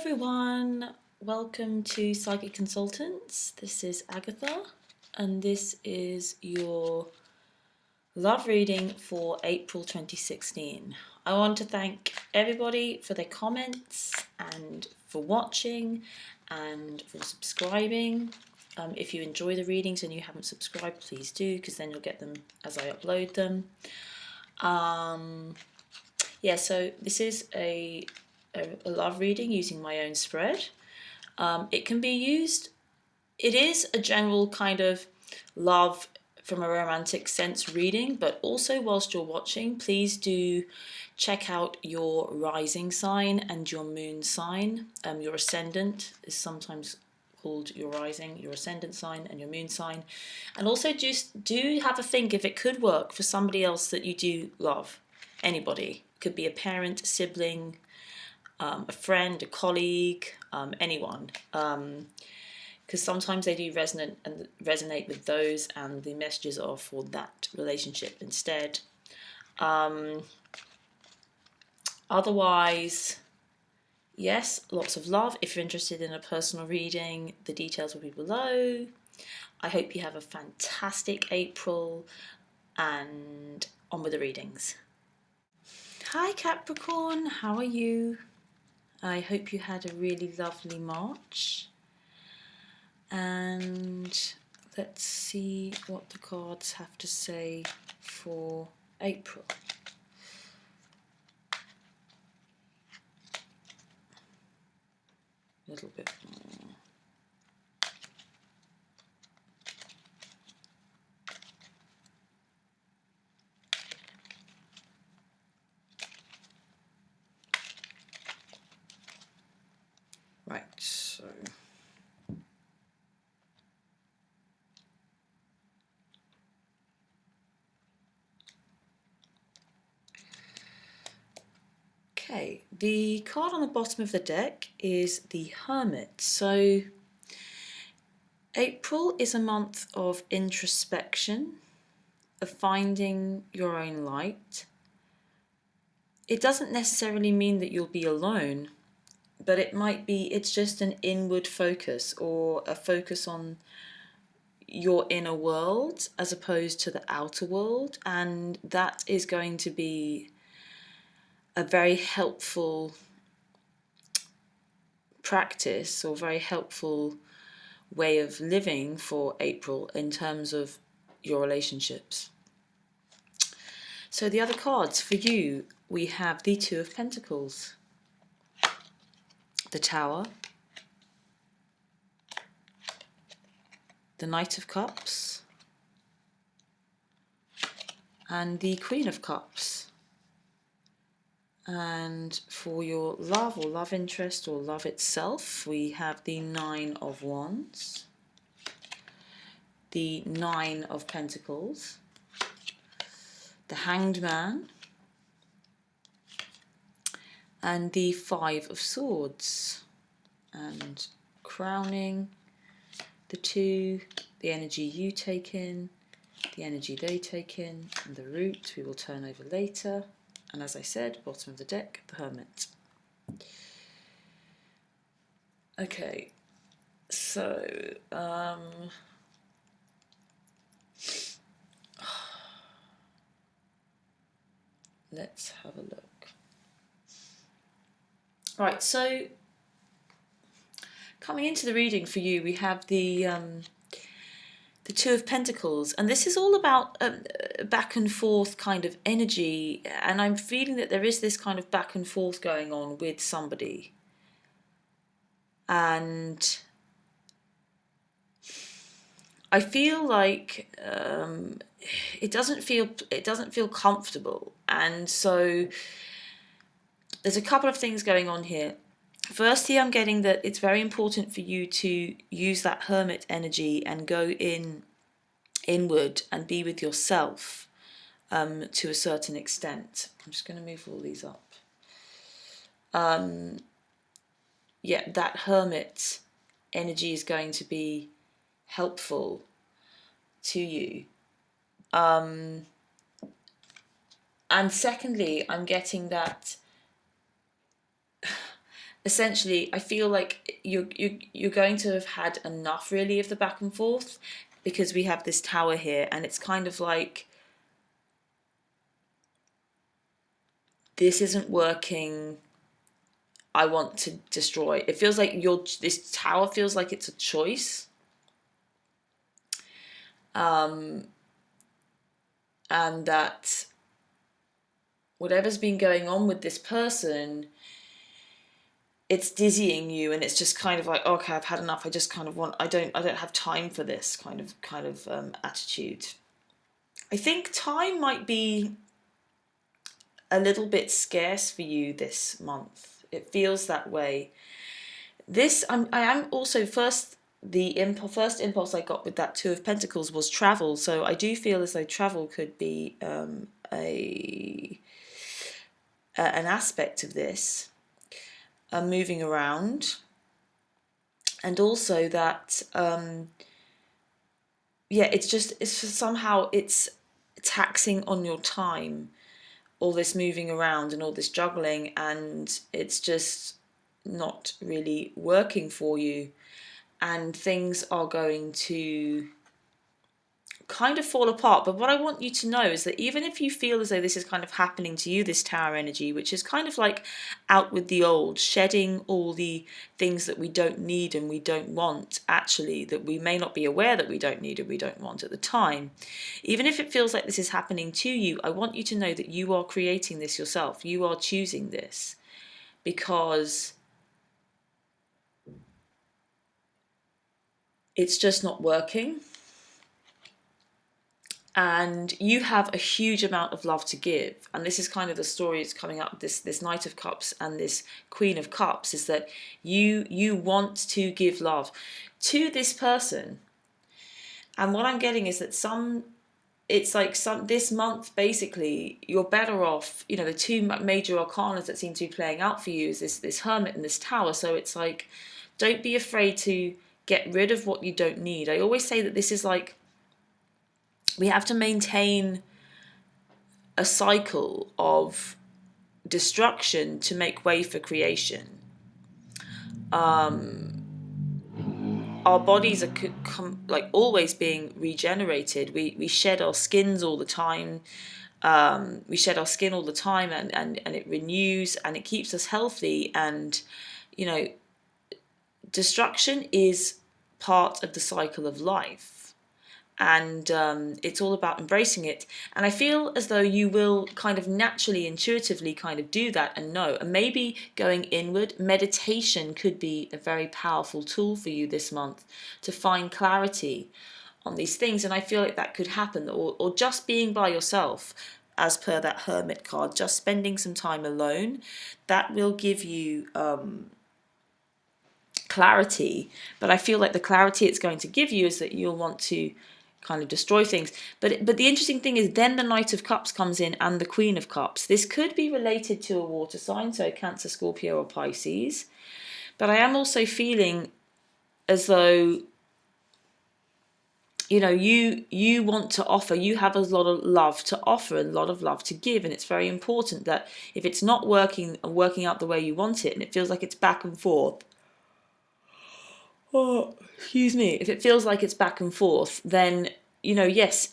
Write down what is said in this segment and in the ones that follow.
everyone, welcome to Psychic Consultants. This is Agatha, and this is your love reading for April 2016. I want to thank everybody for their comments and for watching and for subscribing. If you enjoy the readings and you haven't subscribed, please do, because then you'll get them as I upload them. So this is a love reading using my own spread. It can be used, it is a general kind of love from a romantic sense reading, but also whilst you're watching, please do check out your rising sign and your moon sign. Your ascendant is sometimes called your rising, your ascendant sign and your moon sign. And also just do have a think if it could work for somebody else that you do love. Anybody. It could be a parent, a sibling, a friend, a colleague, anyone. Because sometimes they do resonate with those, and the messages are for that relationship instead. Otherwise, yes, lots of love. If you're interested in a personal reading, the details will be below. I hope you have a fantastic April, and on with the readings. Hi Capricorn, how are you? I hope you had a really lovely March. And let's see what the cards have to say for April. A little bit more. Right, so okay, the card on the bottom of the deck is the Hermit. So April is a month of introspection, of finding your own light. It doesn't necessarily mean that you'll be alone, but it's just an inward focus, or a focus on your inner world as opposed to the outer world, and that is going to be a very helpful practice or very helpful way of living for April in terms of your relationships. So the other cards for you, we have the Two of Pentacles, the Tower, the Knight of Cups, and the Queen of Cups. And for your love or love interest or love itself, we have the Nine of Wands, the Nine of Pentacles, the Hanged Man, and the Five of Swords. And crowning the two, the energy you take in, the energy they take in, and the root we will turn over later. And as I said, bottom of the deck, the Hermit. Okay, so let's have a look. Right, so coming into the reading for you, we have the Two of Pentacles, and this is all about back and forth kind of energy, and I'm feeling that there is this kind of back and forth going on with somebody, and I feel like it doesn't feel comfortable, and so there's a couple of things going on here. Firstly, I'm getting that it's very important for you to use that Hermit energy and go inward and be with yourself to a certain extent. I'm just going to move all these up. Yeah, that Hermit energy is going to be helpful to you. And secondly, I'm getting that essentially, I feel like you're going to have had enough, really, of the back and forth, because we have this Tower here, and it's kind of like, this isn't working. I want to destroy. It feels like this Tower feels like it's a choice. And that whatever's been going on with this person, it's dizzying you, and it's just kind of like, okay, I've had enough. I just kind of want. I don't have time for this kind of attitude. I think time might be a little bit scarce for you this month. It feels that way. I am also first impulse I got with that Two of Pentacles was travel. So I do feel as though travel could be an aspect of this, moving around, and also that it's somehow it's taxing on your time, all this moving around and all this juggling, and it's just not really working for you, and things are going to kind of fall apart. But what I want you to know is that even if you feel as though this is kind of happening to you, this Tower energy, which is kind of like out with the old, shedding all the things that we don't need and we don't want, actually, that we may not be aware that we don't need and we don't want at the time, even if it feels like this is happening to you, I want you to know that you are creating this yourself. You are choosing this, because it's just not working. And you have a huge amount of love to give, and this is kind of the story that's coming up, this Knight of Cups and this Queen of Cups, is that you want to give love to this person. And what I'm getting is that this month, basically, you're better off, the two major arcanas that seem to be playing out for you is this Hermit and this Tower. So it's like, don't be afraid to get rid of what you don't need. I always say that this is like, we have to maintain a cycle of destruction to make way for creation. Our bodies are like always being regenerated. We shed our skins all the time. We shed our skin all the time, and it renews and it keeps us healthy. And destruction is part of the cycle of life. And it's all about embracing it. And I feel as though you will kind of naturally, intuitively kind of do that and know. And maybe going inward, meditation could be a very powerful tool for you this month to find clarity on these things. And I feel like that could happen, or just being by yourself, as per that Hermit card, just spending some time alone, that will give you clarity. But I feel like the clarity it's going to give you is that you'll want to kind of destroy things. But the interesting thing is then the Knight of Cups comes in and the Queen of Cups. This could be related to a water sign, so Cancer, Scorpio or Pisces. But I am also feeling as though you want to offer, you have a lot of love to offer, a lot of love to give, and it's very important that if it's not working out the way you want it, and it feels like it's back and forth, if it feels like it's back and forth, then, yes,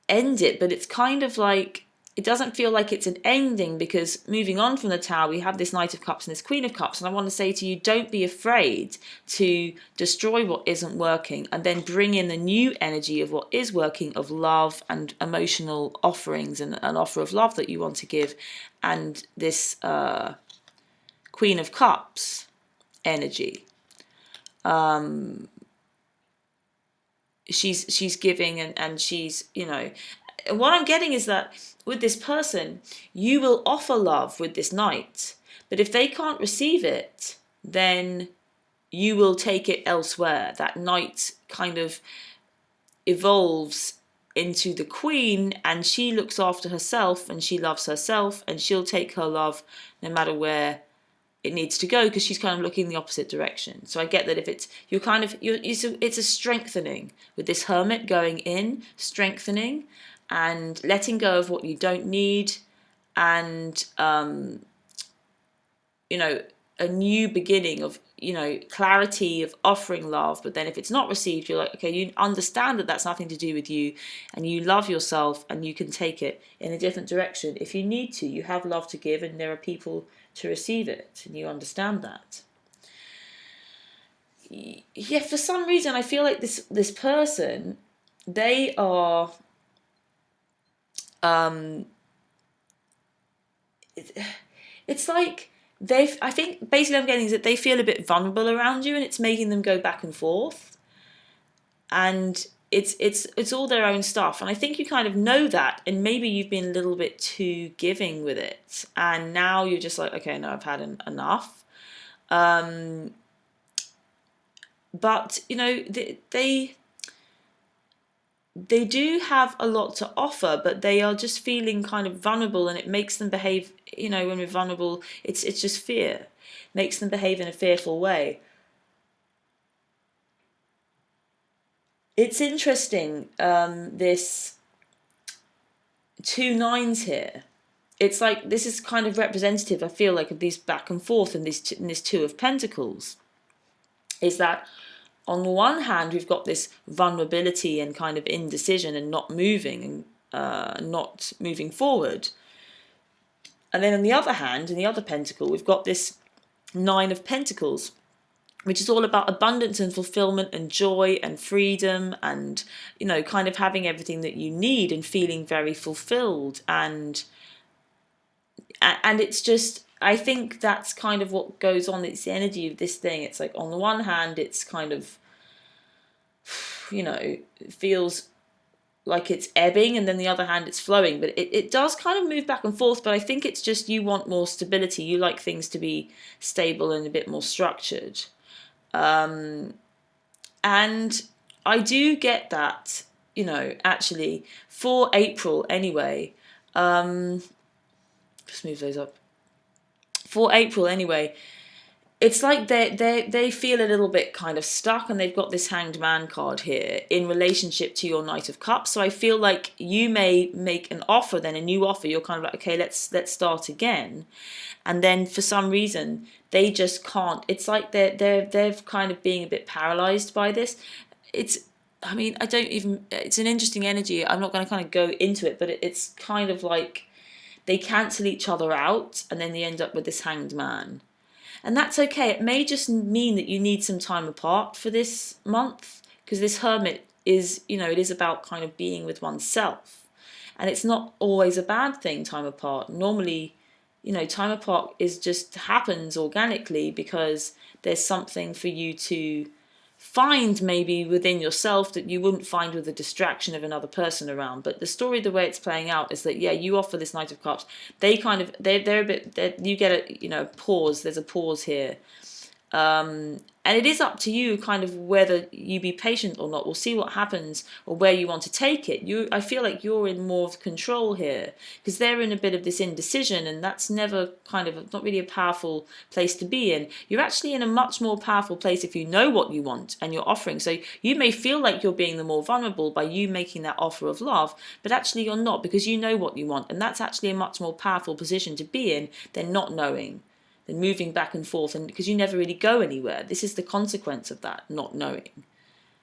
end it. But it's kind of like, it doesn't feel like it's an ending, because moving on from the Tower, we have this Knight of Cups and this Queen of Cups. And I want to say to you, don't be afraid to destroy what isn't working and then bring in the new energy of what is working, of love and emotional offerings and an offer of love that you want to give. And this Queen of Cups energy, she's giving, and she's, what I'm getting is that with this person, you will offer love with this Knight, but if they can't receive it, then you will take it elsewhere. That Knight kind of evolves into the Queen, and she looks after herself and she loves herself, and she'll take her love no matter where it needs to go, because she's kind of looking the opposite direction. So I get that if it's it's a strengthening with this Hermit going in, strengthening and letting go of what you don't need, and a new beginning of, clarity of offering love. But then if it's not received, you're like, okay, you understand that that's nothing to do with you, and you love yourself, and you can take it in a different direction if you need to. You have love to give, and there are people to receive it, and you understand that. Yeah, for some reason I feel like this person, they are it's like I think basically I'm getting is that they feel a bit vulnerable around you, and it's making them go back and forth, and it's all their own stuff. And I think you kind of know that, and maybe you've been a little bit too giving with it, and now you're just like, okay, no, I've had enough. But they do have a lot to offer, but they are just feeling kind of vulnerable, and it makes them behave, when we're vulnerable, it's just fear. Makes them behave in a fearful way. It's interesting, this 2 9s here. It's like this is kind of representative, I feel like, of these back and forth in this 2 of Pentacles. Is that on the one hand, we've got this vulnerability and kind of indecision and not moving and not moving forward. And then on the other hand, in the other pentacle, we've got this 9 of Pentacles, which is all about abundance and fulfillment and joy and freedom and, kind of having everything that you need and feeling very fulfilled. And it's just, I think that's kind of what goes on. It's the energy of this thing. It's like, on the one hand, it's kind of, it feels like it's ebbing, and then the other hand it's flowing, but it does kind of move back and forth. But I think it's just you want more stability. You like things to be stable and a bit more structured. And I do get that, actually for April anyway. Just move those up. For April anyway, it's like they feel a little bit kind of stuck, and they've got this Hanged Man card here in relationship to your Knight of Cups. So I feel like you may make an offer, then a new offer. You're kind of like, okay, let's start again, and then for some reason they just can't. It's like they're kind of being a bit paralyzed by this. It's an interesting energy. I'm not going to kind of go into it, but it's kind of like they cancel each other out, and then they end up with this Hanged Man. And that's okay. It may just mean that you need some time apart for this month, because this Hermit is, it is about kind of being with oneself. And it's not always a bad thing, time apart. Normally, time apart happens organically, because there's something for you to find maybe within yourself that you wouldn't find with the distraction of another person around. But the story, the way it's playing out, is that, yeah, you offer this Knight of Cups. They kind of, they're a bit, you get a, pause. There's a pause here. And it is up to you kind of whether you be patient or not. We'll see what happens, or where you want to take it. I feel like you're in more of control here, because they're in a bit of this indecision, and that's never kind of not really a powerful place to be in. You're actually in a much more powerful place if you know what you want and you're offering. So you may feel like you're being the more vulnerable by you making that offer of love, but actually you're not, because you know what you want, and that's actually a much more powerful position to be in than not knowing. And moving back and forth, and because you never really go anywhere. This is the consequence of that, not knowing.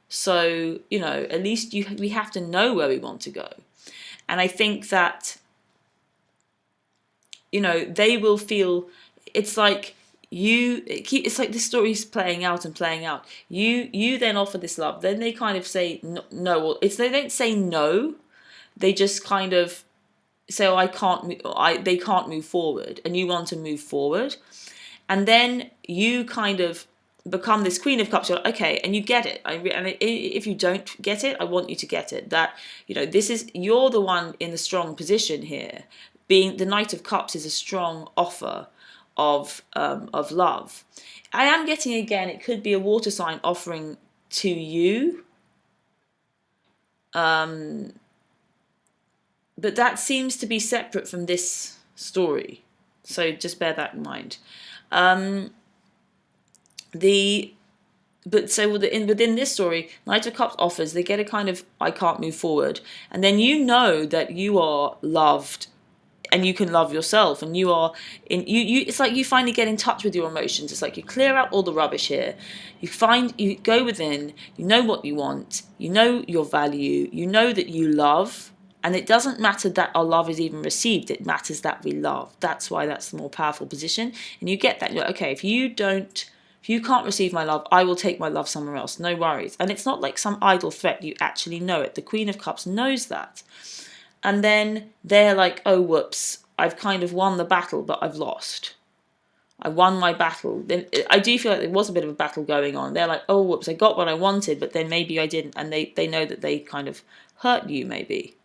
So, at least we have to know where we want to go. And I think that, they will feel, it's like it's like this story's playing out and playing out. You then offer this love, then they kind of say no, or they don't say no, they just kind of say, oh, they can't move forward, and you want to move forward. And then you kind of become this Queen of Cups. You're like, okay, and you get it. And if you don't get it, I want you to get it. That, you're the one in the strong position here. Being the Knight of Cups is a strong offer of love. I am getting, again, it could be a water sign offering to you. But that seems to be separate from this story. So just bear that in mind. Within this story, Knight of Cups offers, they get a kind of, I can't move forward. And then that you are loved and you can love yourself, and you are in you it's like you finally get in touch with your emotions. It's like you clear out all the rubbish here. You go within, you know what you want, you know your value, you know that you love, and it doesn't matter that our love is even received, it matters that we love. That's why that's the more powerful position. And you get that, you're like, okay, if you can't receive my love, I will take my love somewhere else, no worries. And it's not like some idle threat, you actually know it. The Queen of Cups knows that. And then they're like, oh, whoops, I've kind of won the battle, but I've lost. I won my battle. Then I do feel like there was a bit of a battle going on. They're like, oh, whoops, I got what I wanted, but then maybe I didn't. And they know that they kind of hurt you, maybe.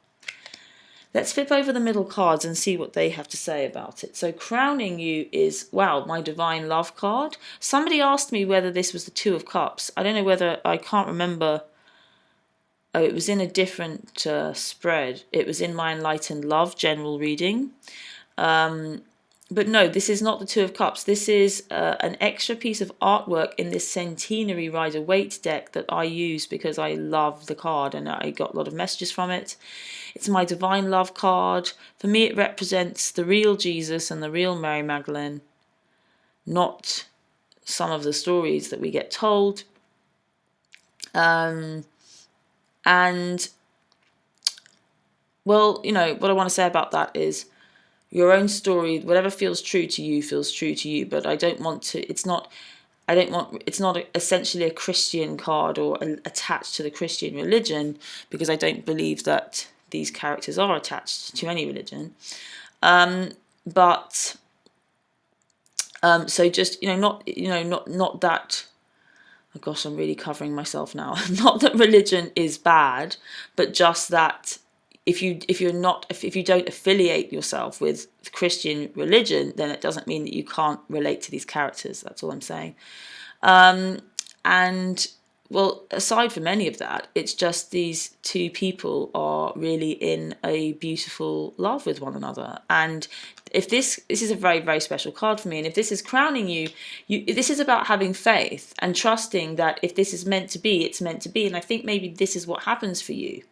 Let's flip over the middle cards and see what they have to say about it. So crowning you is, wow, my divine love card. Somebody asked me whether this was the Two of Cups. I don't know whether, I can't remember. Oh, it was in a different spread. It was in my Enlightened Love general reading. But no, this is not the Two of Cups. This is an extra piece of artwork in this Centenary Rider-Waite deck that I use because I love the card and I got a lot of messages from it. It's my Divine Love card. For me, it represents the real Jesus and the real Mary Magdalene, not some of the stories that we get told. And, well, you know, what I want to say about that is your own story, whatever feels true to you feels true to you. But I don't want to, it's not essentially a Christian card or attached to the Christian religion, because I don't believe that these characters are attached to any religion. So just, not that, oh gosh, I'm really covering myself now. Not that religion is bad, but just that if you don't affiliate yourself with Christian religion, then it doesn't mean that you can't relate to these characters. That's all I'm saying. And well, aside from any of that, it's just these two people are really in a beautiful love with one another. And if this is a very, very special card for me, and if this is crowning you, this is about having faith and trusting that if this is meant to be, it's meant to be. And I think maybe this is what happens for you.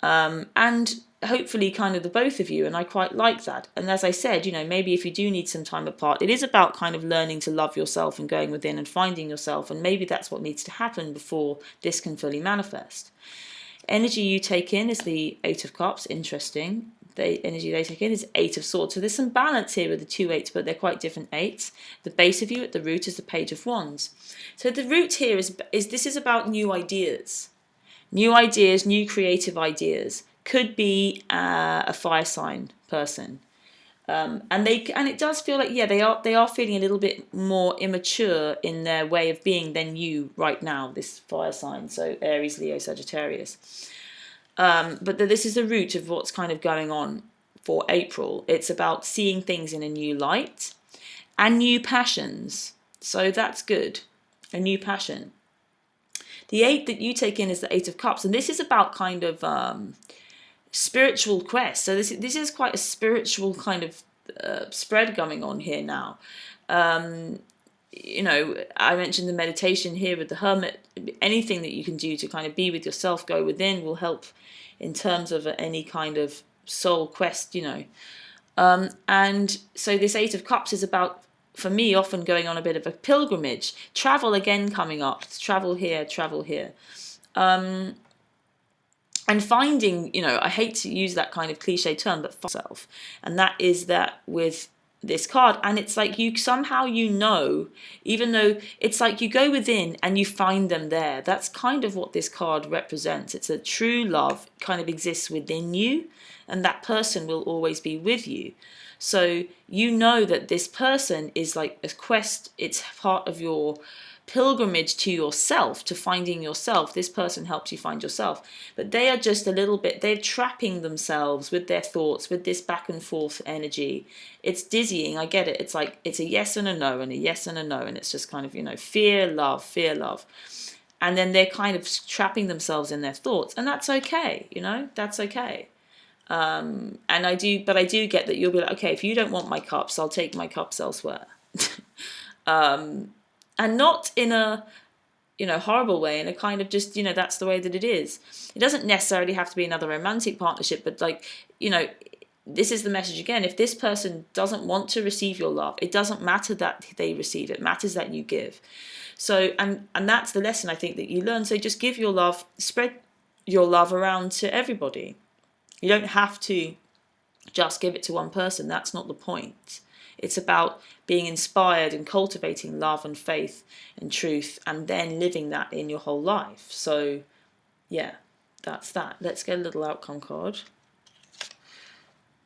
And hopefully kind of the both of you, and I quite like that. And as I said, maybe if you do need some time apart, it is about kind of learning to love yourself and going within and finding yourself, and maybe that's what needs to happen before this can fully manifest. Energy you take in is the Eight of Cups. Interesting. The energy they take in is Eight of Swords. So there's some balance here with the two eights, but they're quite different eights. The base of you at the root is the Page of Wands. So the root here is this is about new ideas. New ideas, new creative ideas. Could be a fire sign person, and it does feel like they are feeling a little bit more immature in their way of being than you right now. This fire sign, so Aries, Leo, Sagittarius. But this is the root of what's kind of going on for April. It's about seeing things in a new light and new passions. So that's good, a new passion. The eight that you take in is the Eight of Cups, and this is about kind of spiritual quest. So this is quite a spiritual kind of spread going on here now. I mentioned the meditation here with the Hermit. Anything that you can do to kind of be with yourself, go within, will help in terms of any kind of soul quest, and so this Eight of Cups is about, for me, often going on a bit of a pilgrimage, travel again coming up, travel here, and finding, I hate to use that kind of cliche term, but for yourself. And that is that with this card. And it's like somehow even though it's like you go within and you find them there. That's kind of what this card represents. It's a true love kind of exists within you, and that person will always be with you. So that this person is like a quest, it's part of your pilgrimage to yourself, to finding yourself. This person helps you find yourself. But they are just they're trapping themselves with their thoughts, with this back and forth energy. It's dizzying, I get it. It's like, it's a yes and a no, and a yes and a no, and it's just kind of, fear, love. And then they're kind of trapping themselves in their thoughts, and that's okay, that's okay. And I do get that you'll be like, okay, if you don't want my cups, I'll take my cups elsewhere. And not in a, horrible way, in a kind of just, that's the way that it is. It doesn't necessarily have to be another romantic partnership, but like, this is the message again. If this person doesn't want to receive your love, it doesn't matter that they receive it. It matters that you give. So, and that's the lesson I think that you learn. So just give your love, spread your love around to everybody. You don't have to just give it to one person. That's not the point. It's about being inspired and cultivating love and faith and truth, and then living that in your whole life. So yeah, that's that. Let's get a little outcome card.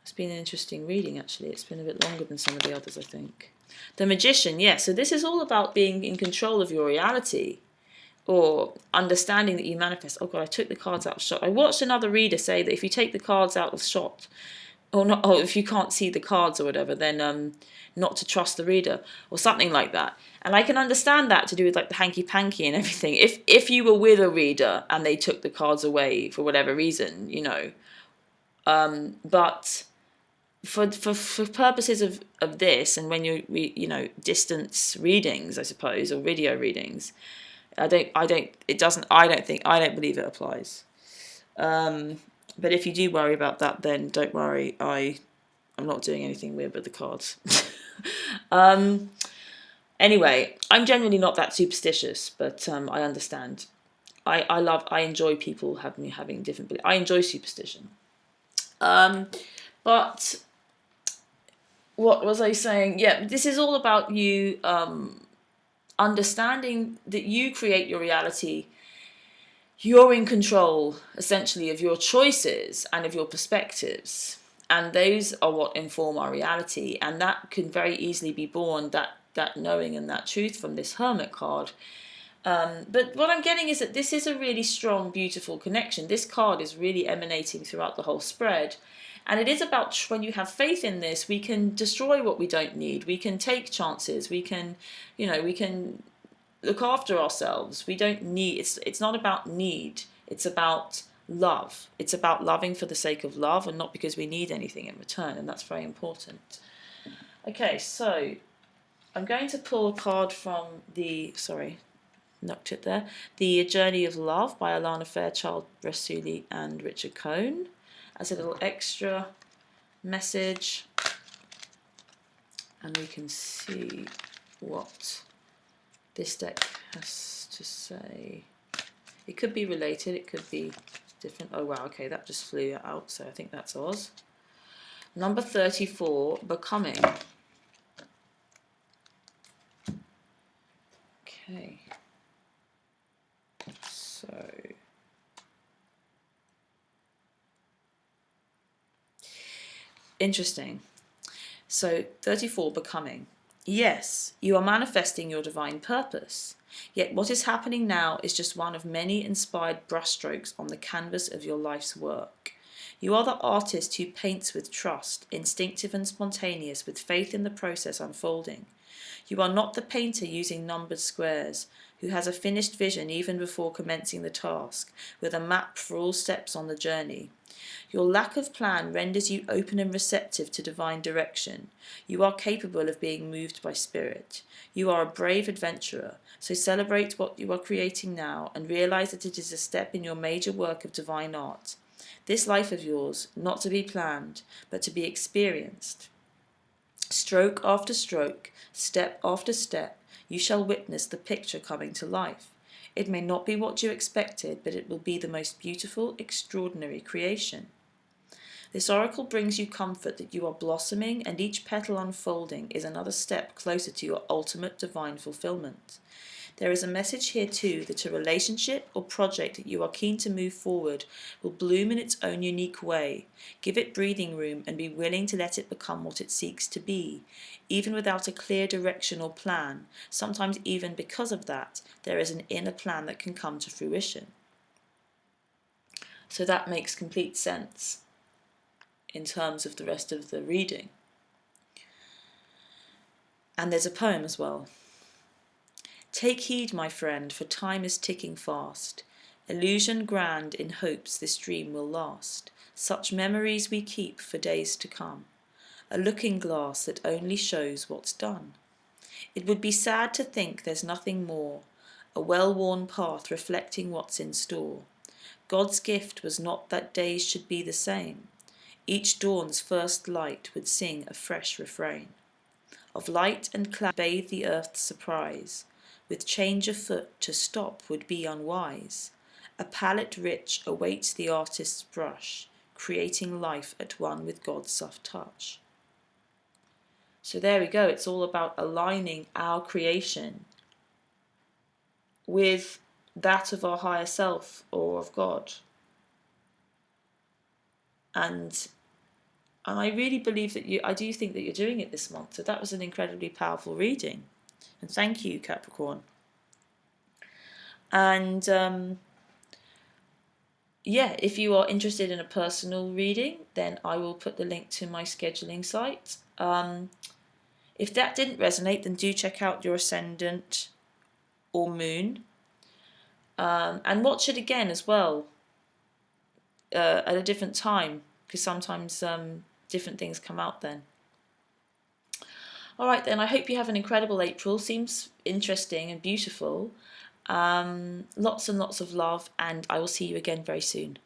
It's been an interesting reading, actually. It's been a bit longer than some of the others, I think. The Magician, yeah. So this is all about being in control of your reality, or understanding that you manifest. Oh God, I took the cards out of shot. I watched another reader say that if you take the cards out of shot, or not, or if you can't see the cards or whatever, then not to trust the reader or something like that. And I can understand that to do with like the hanky panky and everything. If you were with a reader and they took the cards away for whatever reason, you know, but for purposes of this, and when you know, distance readings, I suppose, or video readings, I don't believe it applies. But if you do worry about that, then don't worry. I'm not doing anything weird with the cards. Anyway, I'm generally not that superstitious, but I understand. I enjoy people having different. I enjoy superstition. But what was I saying? Yeah, this is all about you understanding that you create your reality. You're in control, essentially, of your choices and of your perspectives. And those are what inform our reality. And that can very easily be born, that knowing and that truth, from this Hermit card. But what I'm getting is that this is a really strong, beautiful connection. This card is really emanating throughout the whole spread. And it is about, when you have faith in this, we can destroy what we don't need. We can take chances. We can look after ourselves. We don't need, it's not about need. It's about love. It's about loving for the sake of love and not because we need anything in return. And that's very important. Okay, so I'm going to pull a card from the, knocked it there. The Journey of Love by Alana Fairchild Rasuli and Richard Cohn, as a little extra message. And we can see what this deck has to say. It could be related, it could be different. Oh wow, okay, that just flew out, so I think that's Oz. Number 34, Becoming. Okay. So interesting. So 34, Becoming. Yes, you are manifesting your divine purpose. Yet what is happening now is just one of many inspired brushstrokes on the canvas of your life's work. You are the artist who paints with trust, instinctive and spontaneous, with faith in the process unfolding. You are not the painter using numbered squares, who has a finished vision even before commencing the task, with a map for all steps on the journey. Your lack of plan renders you open and receptive to divine direction. You are capable of being moved by spirit. You are a brave adventurer, so celebrate what you are creating now and realize that it is a step in your major work of divine art. This life of yours, not to be planned, but to be experienced. Stroke after stroke, step after step, you shall witness the picture coming to life. It may not be what you expected, but it will be the most beautiful, extraordinary creation. This oracle brings you comfort that you are blossoming, and each petal unfolding is another step closer to your ultimate divine fulfillment. There is a message here too that a relationship or project that you are keen to move forward will bloom in its own unique way. Give it breathing room and be willing to let it become what it seeks to be, even without a clear direction or plan. Sometimes even because of that, there is an inner plan that can come to fruition. So that makes complete sense in terms of the rest of the reading. And there's a poem as well. Take heed, my friend, for time is ticking fast. Illusion grand in hopes this dream will last. Such memories we keep for days to come. A looking glass that only shows what's done. It would be sad to think there's nothing more. A well-worn path reflecting what's in store. God's gift was not that days should be the same. Each dawn's first light would sing a fresh refrain of light and cloud bathe the earth's surprise. With change afoot, to stop would be unwise. A palette rich awaits the artist's brush, creating life at one with God's soft touch. So there we go. It's all about aligning our creation with that of our higher self or of God. And I really believe that I do think that you're doing it this month. So that was an incredibly powerful reading. And thank you, Capricorn. And yeah, if you are interested in a personal reading, then I will put the link to my scheduling site. If that didn't resonate, then do check out your ascendant or moon. And watch it again as well at a different time, because sometimes different things come out then. All right, then, I hope you have an incredible April. Seems interesting and beautiful. Lots and lots of love, and I will see you again very soon.